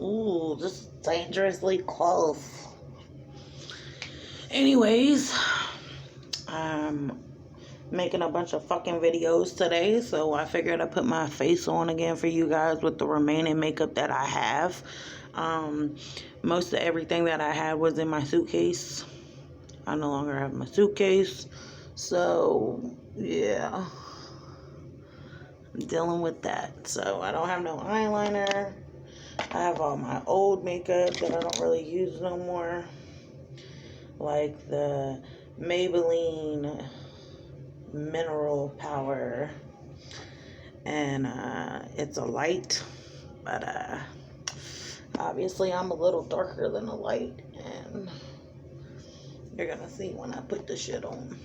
Ooh, this is dangerously close. Anyways, I'm making a bunch of fucking videos today, so I figured I'd put my face on again for you guys with the remaining makeup that I have. Most of everything that I had was in my suitcase. I no longer have my suitcase, so yeah, I'm dealing with that. So I don't have no eyeliner. I have all my old makeup that I don't really use no more, like the Maybelline Mineral Power, and it's a light, but obviously I'm a little darker than a light, and you're gonna see when I put the shit on.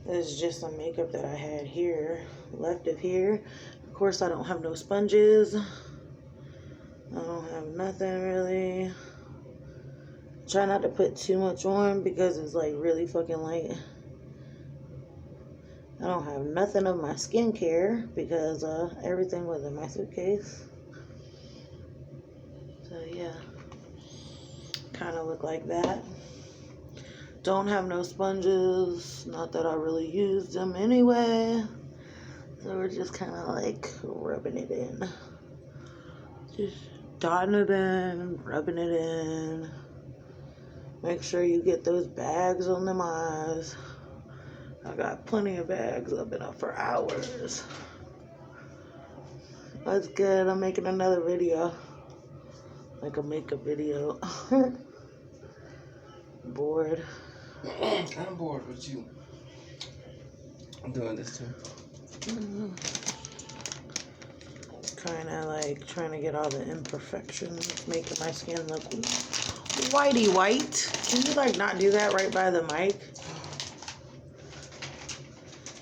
This is just some makeup that I had here, left of here. Of course, I don't have no sponges. I don't have nothing really. Try not to put too much on because it's like really fucking light. I don't have nothing of my skincare because everything was in my suitcase. So yeah, kind of look like that. Don't have no sponges, not that I really used them anyway. So we're just kind of like rubbing it in. Just dotting it in, rubbing it in. Make sure you get those bags on them eyes. I got plenty of bags. I've been up for hours. That's good. I'm making another video. Like a makeup video. Bored. I'm bored with you. I'm doing this too. Kind of like trying to get all the imperfections, making my skin look whitey white. Can you like not do that right by the mic?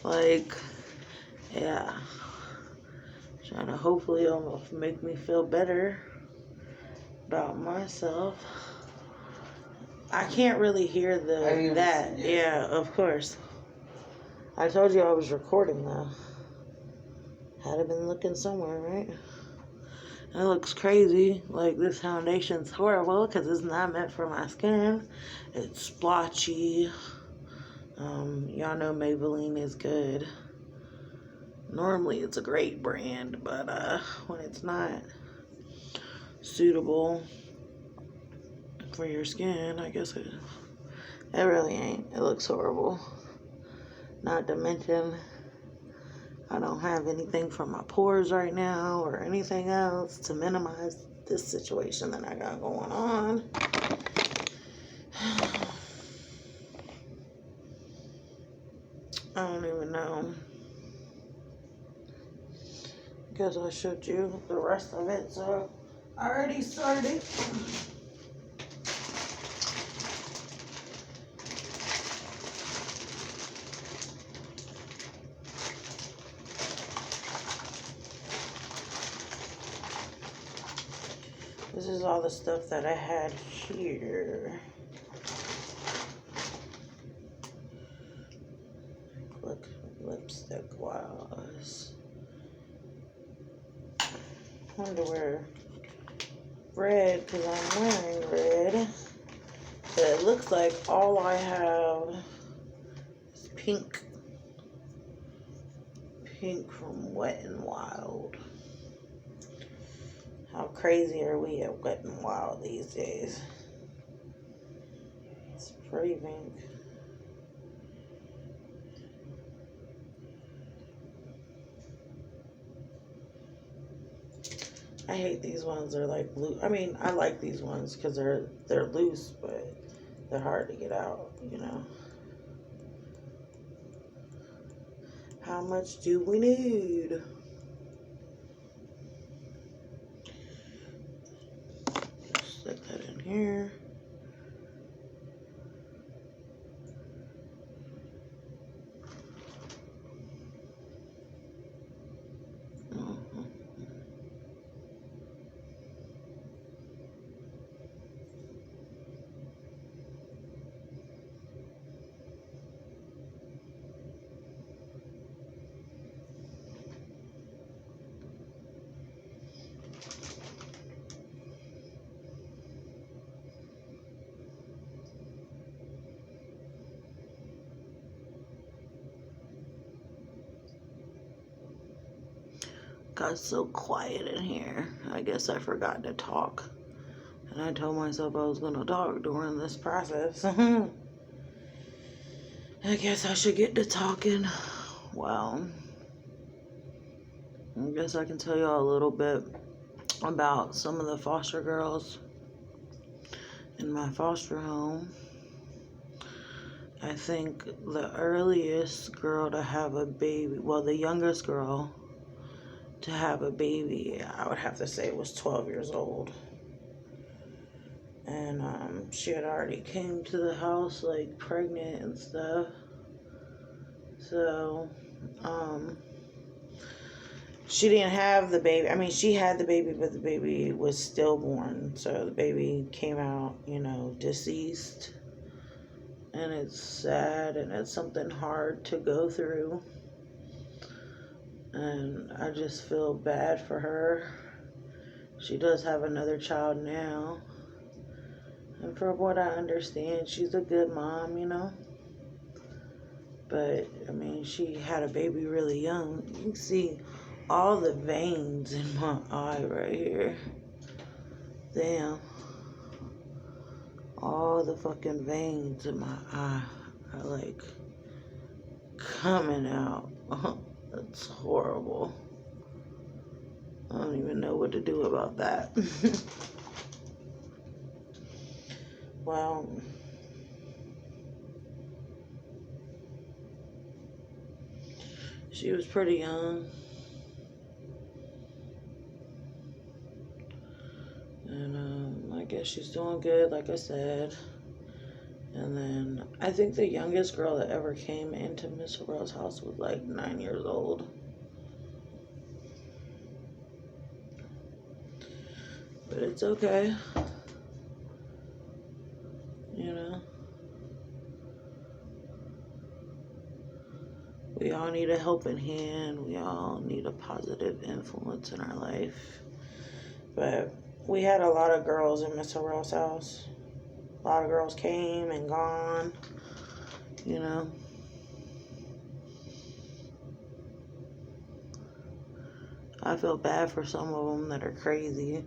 Like, yeah. Trying to hopefully almost make me feel better about myself. I can't really hear that. Yeah, of course. I told you I was recording though. Had it been looking somewhere, right? It looks crazy. Like this foundation's horrible because it's not meant for my skin. It's splotchy. Y'all know Maybelline is good. Normally it's a great brand, but when it's not suitable for your skin, I guess it really ain't. It looks horrible. Not to mention, I don't have anything for my pores right now or anything else to minimize this situation that I got going on. I don't even know. Because I showed you the rest of it, so I already started. This is all the stuff that I had here. Look, lipstick wise. Underwear. Red, because I'm wearing red. But it looks like all I have is pink. Pink from Wet n Wild. How crazy are we at Wet n Wild these days? It's pretty pink. I hate these ones. They're like blue. I mean, I like these ones because they're loose, but they're hard to get out, you know. How much do we need? Stick that in here. got so quiet in here. I guess I forgot to talk. And I told myself I was going to talk during this process. I guess I should get to talking. Well, I guess I can tell y'all a little bit about some of the foster girls in my foster home. I think the earliest girl to have a baby, well, the youngest girl to have a baby, I would have to say was 12 years old. And she had already came to the house like pregnant and stuff. So, she didn't have the baby. I mean, she had the baby, but the baby was stillborn. So the baby came out, deceased. And it's sad, and it's something hard to go through. And I just feel bad for her. She does have another child now. And from what I understand, she's a good mom, But, I mean, she had a baby really young. You can see all the veins in my eye right here. Damn. All the fucking veins in my eye are like coming out. That's horrible. I don't even know what to do about that. Well, she was pretty young. And I guess she's doing good, like I said. And then I think the youngest girl that ever came into Miss Harrell's house was like 9 years old. But it's okay. We all need a helping hand. We all need a positive influence in our life. But we had a lot of girls in Miss Harrell's house. A lot of girls came and gone, I feel bad for some of them that are crazy,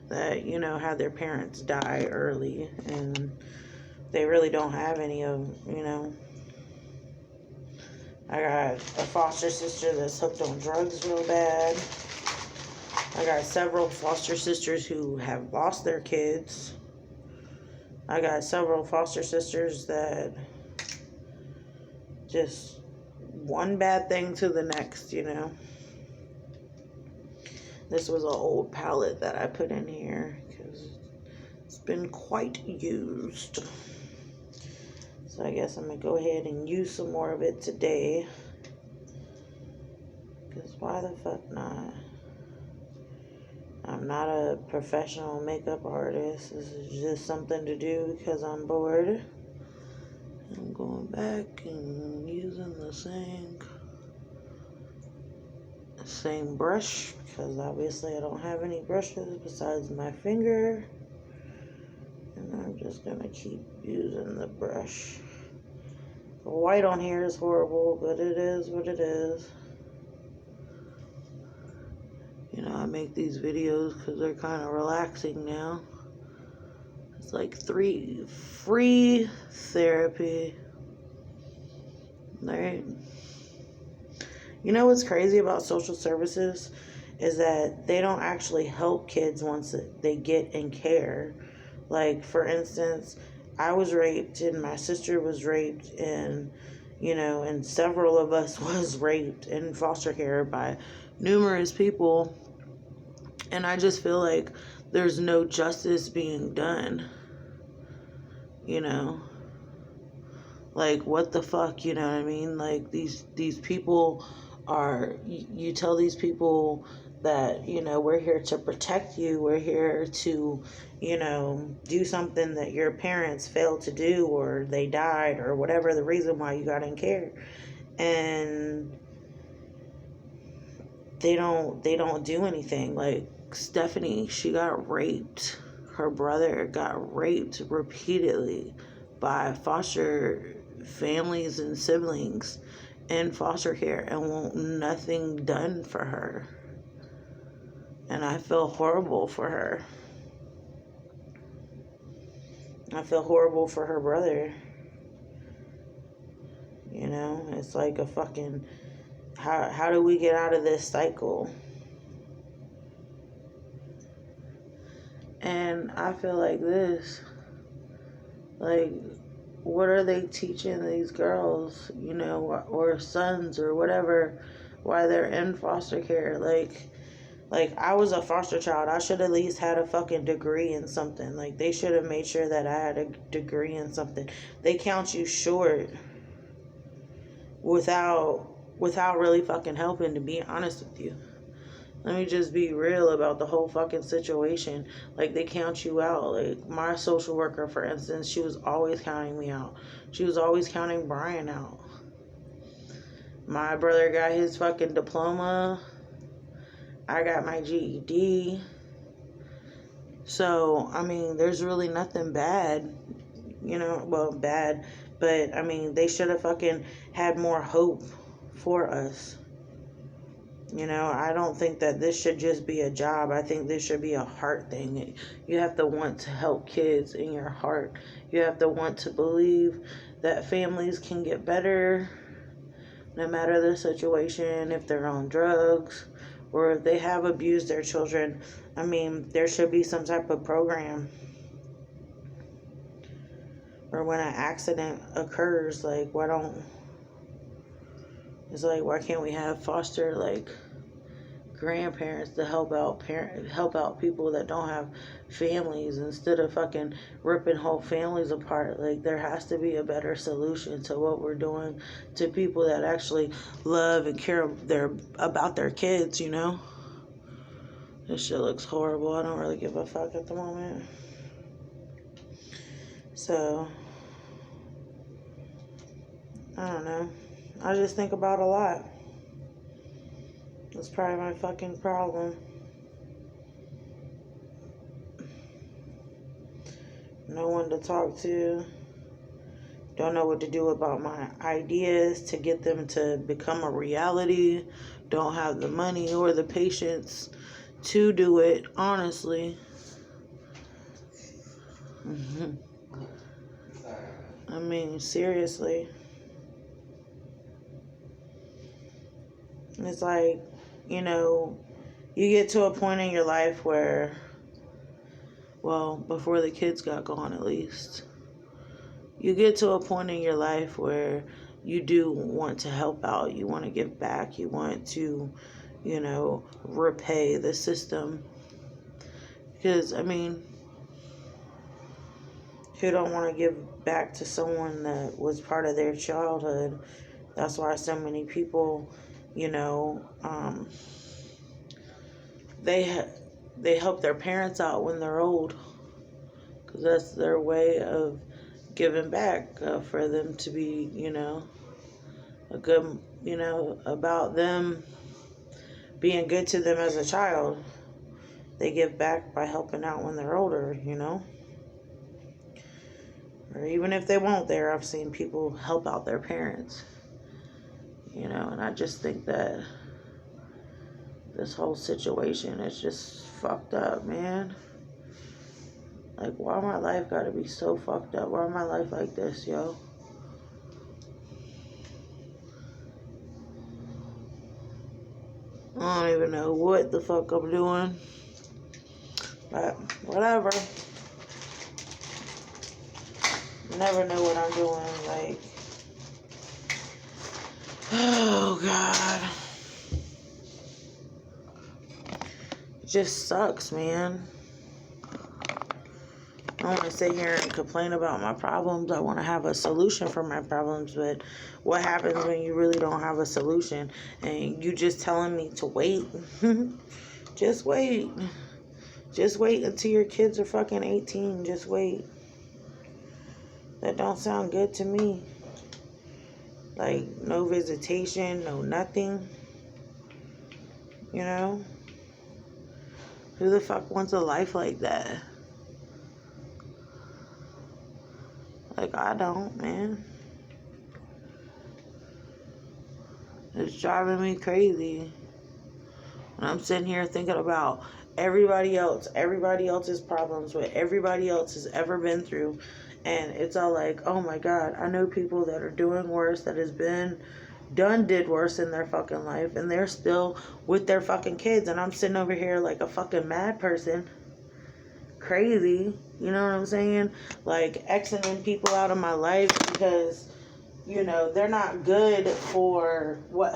that, had their parents die early, and they really don't have any of, I got a foster sister that's hooked on drugs real bad. I got several foster sisters who have lost their kids. I got several foster sisters that just one bad thing to the next, This was an old palette that I put in here because it's been quite used. So I guess I'm going to go ahead and use some more of it today. Because why the fuck not? I'm not a professional makeup artist. This is just something to do because I'm bored. I'm going back and using the same brush. Because obviously I don't have any brushes besides my finger. And I'm just going to keep using the brush. The white on here is horrible, but it is what it is. I make these videos because they're kind of relaxing now. It's like free therapy. Right? What's crazy about social services is that they don't actually help kids once they get in care. Like, for instance, I was raped and my sister was raped and, and several of us was raped in foster care by numerous people. And I just feel like there's no justice being done. Like, what the fuck, you know what I mean? Like, these people are, you tell these people that, we're here to protect you, we're here to, do something that your parents failed to do, or they died, or whatever the reason why you got in care. And they don't do anything. Like, Stephanie, she got raped. Her brother got raped repeatedly by foster families and siblings in foster care, and won't nothing done for her. And I feel horrible for her. I feel horrible for her brother. You know, it's like a fucking, how do we get out of this cycle? And I feel like this, like, what are they teaching these girls, you know, or sons or whatever, while they're in foster care? Like, I was a foster child. I should at least had a fucking degree in something. Like, they should have made sure that I had a degree in something. They count you short without really fucking helping, to be honest with you. Let me just be real about the whole fucking situation. Like, they count you out. Like, my social worker, for instance, she was always counting me out. She was always counting Brian out. My brother got his fucking diploma. I got my GED. So, I mean, there's really nothing bad. You know, well, bad. But, I mean, they should have fucking had more hope for us. You know, I don't think that this should just be a job. I think this should be a heart thing. You have to want to help kids in your heart. You have to want to believe that families can get better no matter the situation, if they're on drugs or if they have abused their children. I mean, there should be some type of program. Or when an accident occurs, like, why can't we have foster, like, grandparents to help out people that don't have families, instead of fucking ripping whole families apart? Like, there has to be a better solution to what we're doing to people that actually love and care about their kids, you know? This shit looks horrible. I don't really give a fuck at the moment. So, I don't know. I just think about a lot. That's probably my fucking problem. No one to talk to. Don't know what to do about my ideas to get them to become a reality. Don't have the money or the patience to do it, honestly. I mean, seriously. It's like, you know, you get to a point in your life where, well, before the kids got gone at least, you get to a point in your life where you do want to help out. You want to give back. You want to, you know, repay the system. Because, I mean, who don't want to give back to someone that was part of their childhood? That's why so many people, you know, they help their parents out when they're old, because that's their way of giving back, for them to be, you know, a good, you know, about them being good to them as a child. They give back by helping out when they're older, you know. Or even if they won't there, I've seen people help out their parents, you know. And I just think that this whole situation is just fucked up, man. Like, why my life gotta be so fucked up? Why my life like this, yo? I don't even know what the fuck I'm doing. But whatever. Never know what I'm doing. Like, oh God. It just sucks, man. I don't want to sit here and complain about my problems. I want to have a solution for my problems. But what happens when you really don't have a solution and you just telling me to wait? Just wait. Just wait until your kids are fucking 18. Just wait. That don't sound good to me. Like, no visitation, no nothing. You know? Who the fuck wants a life like that? Like, I don't, man. It's driving me crazy. And I'm sitting here thinking about everybody else's problems, what everybody else has ever been through. And it's all like, oh my God, I know people that are doing worse, that has did worse in their fucking life, and they're still with their fucking kids. And I'm sitting over here like a fucking mad person. Crazy. You know what I'm saying? Like, exiting people out of my life because, you know, they're not good for what...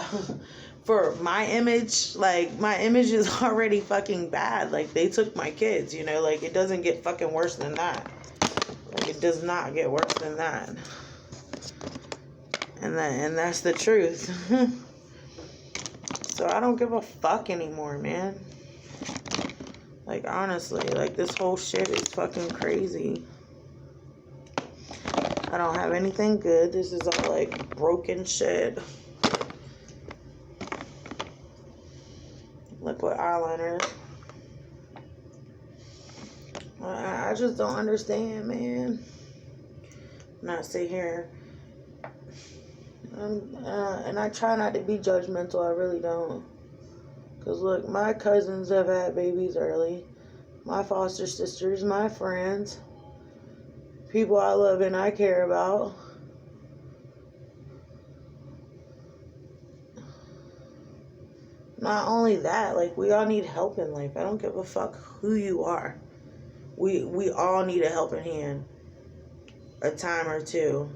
for my image. Like, my image is already fucking bad. Like, they took my kids, you know? Like, it doesn't get fucking worse than that. Like, it does not get worse than that. And that's the truth. So I don't give a fuck anymore, man. Like, honestly, like, this whole shit is fucking crazy. I don't have anything good. This is all, like, broken shit. Liquid eyeliner. I just don't understand, man. Not sit here. And I try not to be judgmental. I really don't. Because, look, my cousins have had babies early. My foster sisters, my friends. People I love and I care about. Not only that, like, we all need help in life. I don't give a fuck who you are. We all need a helping hand. A time or two.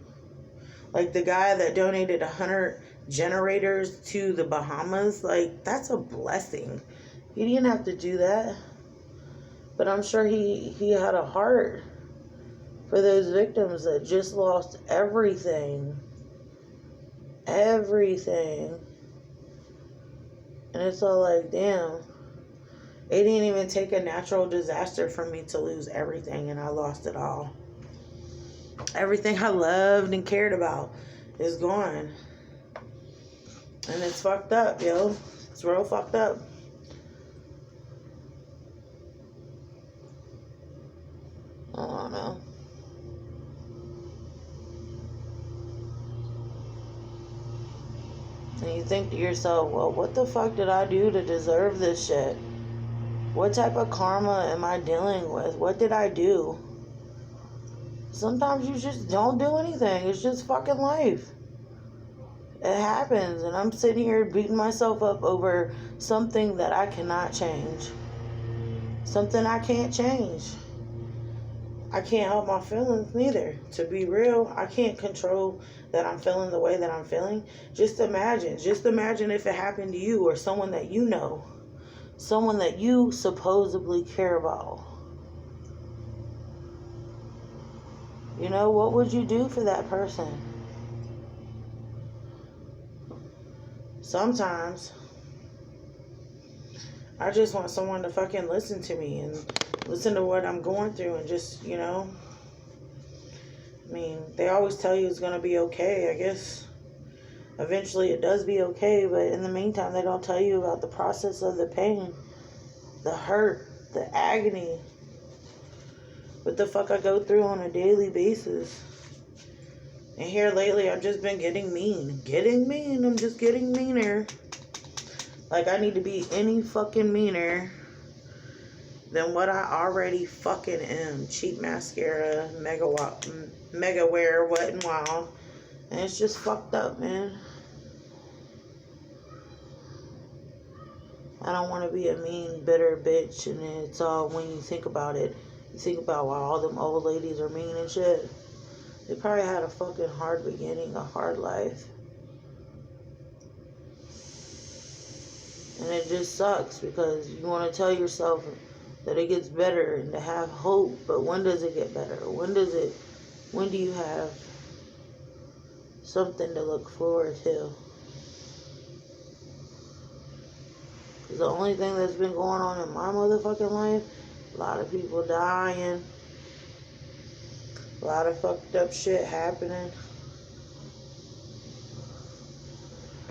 Like, the guy that donated 100 generators to the Bahamas, like, that's a blessing. He didn't have to do that. But I'm sure he had a heart for those victims that just lost everything. Everything. And it's all like, damn. It didn't even take a natural disaster for me to lose everything, and I lost it all. Everything I loved and cared about is gone. And it's fucked up, yo. It's real fucked up. I don't know. And you think to yourself, well, what the fuck did I do to deserve this shit? What type of karma am I dealing with? What did I do? Sometimes you just don't do anything. It's just fucking life. It happens. And I'm sitting here beating myself up over something that I cannot change. Something I can't change. I can't help my feelings neither. To be real, I can't control that I'm feeling the way that I'm feeling. Just imagine if it happened to you or someone that you know. Someone that you supposedly care about. You know, what would you do for that person? Sometimes I just want someone to fucking listen to me and listen to what I'm going through and just, you know. I mean, they always tell you it's going to be okay. I guess eventually it does be okay, but in the meantime, they don't tell you about the process of the pain, the hurt, the agony. What the fuck I go through on a daily basis. And here lately, I've just been getting mean. I'm just getting meaner. Like, I need to be any fucking meaner than what I already fucking am. Cheap mascara, mega wear, wet and wild. And it's just fucked up, man. I don't want to be a mean, bitter bitch. And it's all, when you think about it, you think about why all them old ladies are mean and shit. They probably had a fucking hard beginning, a hard life. And it just sucks because you want to tell yourself that it gets better and to have hope. But when does it get better? When do you have something to look forward to? Because the only thing that's been going on in my motherfucking life, a lot of people dying, a lot of fucked up shit happening.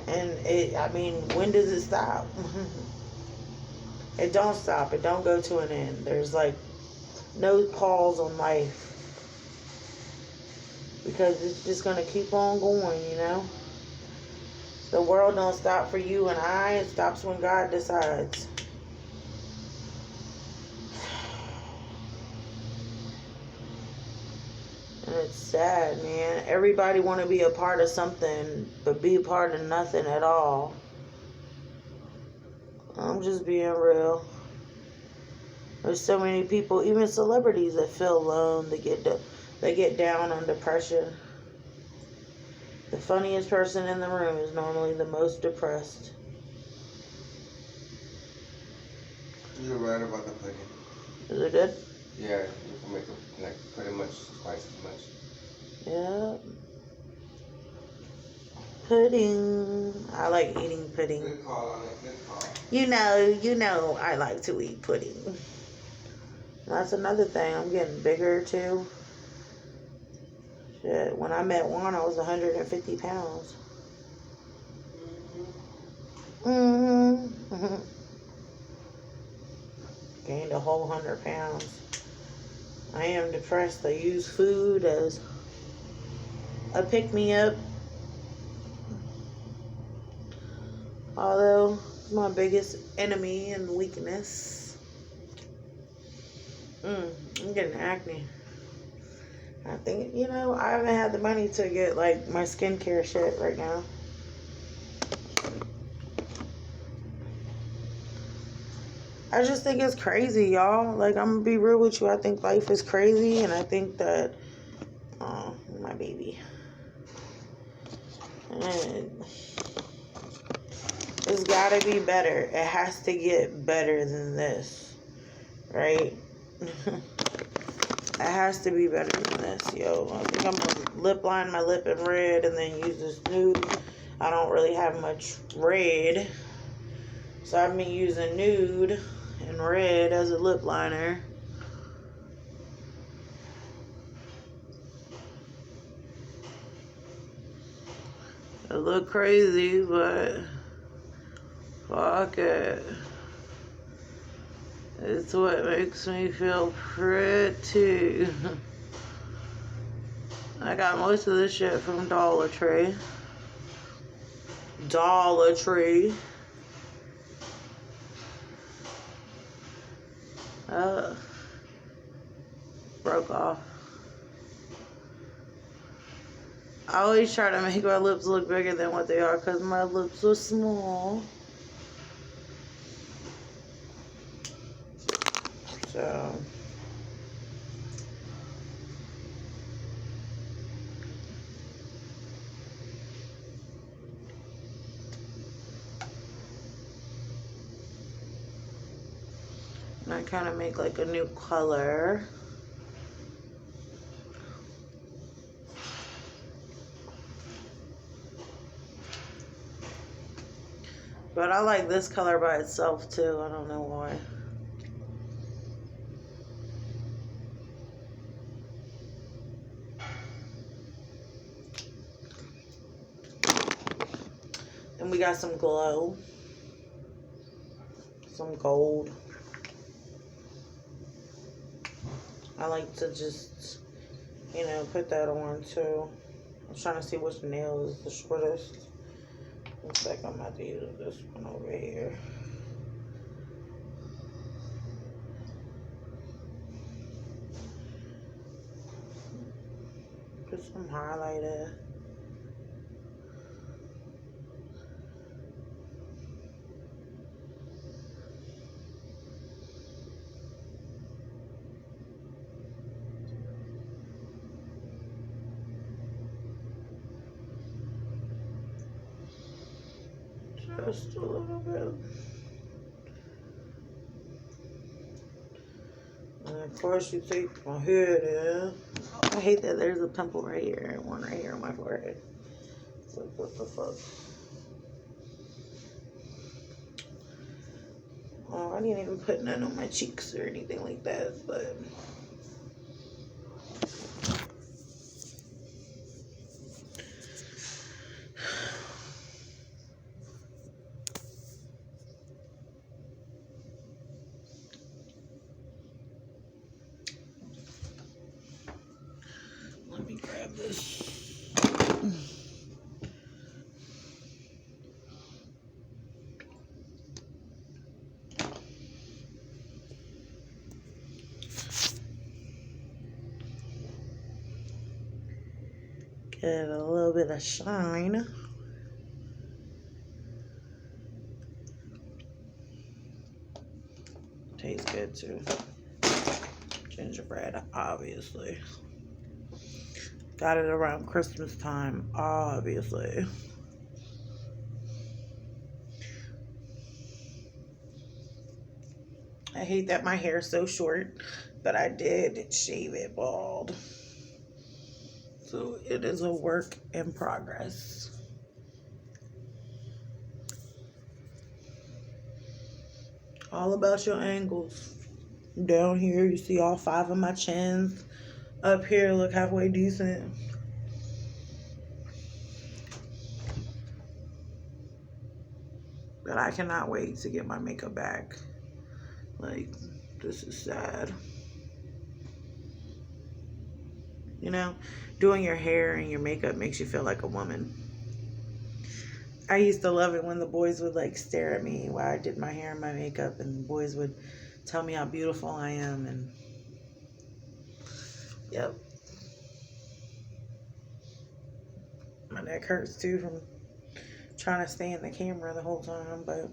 And when does it stop? It don't stop. It don't go to an end. There's like no pause on life. Because it's just going to keep on going, you know? The world don't stop for you and I. It stops when God decides. And it's sad, man. Everybody want to be a part of something, but be a part of nothing at all. I'm just being real. There's so many people, even celebrities, that feel alone. They get down on depression. The funniest person in the room is normally the most depressed. You're right about the pudding. Is it good? Yeah, you can make it like pretty much twice as much. Yeah. Pudding. I like eating pudding. Good call on it. Good call. You know, I like to eat pudding. That's another thing. I'm getting bigger too. Shit. When I met Juan, I was 150 pounds. Mm-hmm. Gained a whole 100 pounds. I am depressed. I use food as a pick-me-up. Although it's my biggest enemy and weakness. I'm getting acne. I think, I haven't had the money to get like my skincare shit right now. I just think it's crazy, y'all. Like, I'm gonna be real with you. I think life is crazy, and I think that, my baby. And it's gotta be better. It has to get better than this, right? It has to be better than this, yo. I think I'm gonna lip line my lip in red and then use this nude. I don't really have much red, so I've been using nude and red as a lip liner. It look crazy, but fuck it. It's what makes me feel pretty. I got most of this shit from Dollar Tree. Dollar Tree. Broke off. I always try to make my lips look bigger than what they are because my lips are small. So and I kind of make like a new color. But I like this color by itself too. I don't know why. And we got some glow. Some gold. I like to just, put that on too. I'm trying to see which nail is the shortest. Looks like I'm about to use this one over here. Put some highlighter. Just a little bit. And of course you take my head in. I hate that there's a pimple right here and one right here on my forehead. It's like, what the fuck? Oh, I didn't even put none on my cheeks or anything like that, but let me grab this. Get a little bit of shine. Tastes good too. Gingerbread, obviously. Got it around Christmas time, obviously. I hate that my hair is so short, but I did shave it bald. So it is a work in progress. All about your angles. Down here, you see all 5 of my chins. Up here, look halfway decent. But I cannot wait to get my makeup back. Like, this is sad. You know, doing your hair and your makeup makes you feel like a woman. I used to love it when the boys would like stare at me while I did my hair and my makeup, and the boys would tell me how beautiful I am. And yep, my neck hurts too from trying to stay in the camera the whole time, but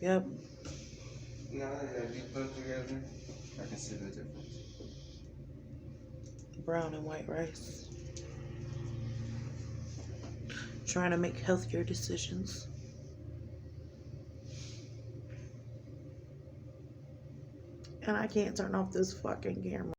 yep. Now that you put together, I can see the difference. Brown and white rice. Trying to make healthier decisions. And I can't turn off this fucking camera.